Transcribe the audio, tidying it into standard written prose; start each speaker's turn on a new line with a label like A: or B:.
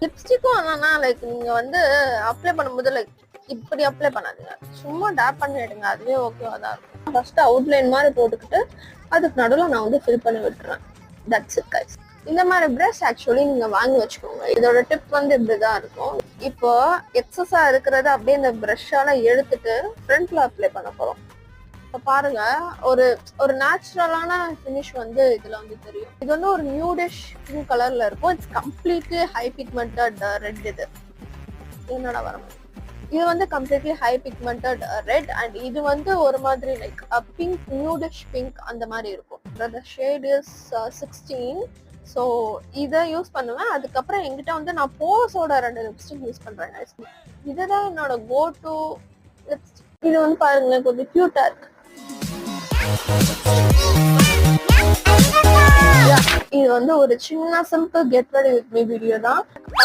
A: லிப்ஸ்டிக்கும் என்னன்னா லைக் நீங்க வந்து அப்ளை பண்ணும்போது லைக் இப்படி அப்ளை பண்ணாதீங்க, சும்மா டேப் பண்ணி எடுங்க, அதுவே ஓகேவா தான் இருக்கும். ஃபர்ஸ்ட் அவுட்லைன் மாதிரி போட்டுக்கிட்டு அதுக்கு நடுவில் நான் வந்து ஃபில் பண்ணி விட்டுறேன். That's it guys. இந்த மாதிரி ப்ரஷ் ஆக்சுவலி நீங்க வாங்கி வச்சுக்கோங்க. இதோட டிப் வந்து இப்படிதான் இருக்கும். இப்போ எக்ஸஸா இருக்கிறத அப்படியே இந்த ப்ரஷ்ஷால எடுத்துட்டு ஃப்ரண்ட்ல அப்ளை பண்ண போறோம். இப்போ பாருங்க, ஒரு ஒரு நேச்சுரலான ஃபினிஷ் வந்து இதுல வந்து தெரியும். இது வந்து ஒரு நியூடிஷ் பிங்க் கலர்ல இருக்கும். It's completely high pigmented red. இது என்னடா வர இது வந்து completely high pigmented red and இது வந்து ஒரு மாதிரி லைக் பிங்க், நியூடிஷ் பிங்க் அந்த மாதிரி இருக்கும். the shade is 16. ஸோ இதை யூஸ் பண்ணுவேன். அதுக்கப்புறம் என்கிட்ட வந்து நான் போஸோட 2 லிப்ஸ்டிக் யூஸ் பண்றேன். இதுதான் என்னோட கோ டு லிப்ஸ்டிக். இது வந்து பாருங்களேன், கொஞ்சம் கியூட்டா இருக்கு. இது வந்து ஒரு சின்ன simple get ready with me video தான்.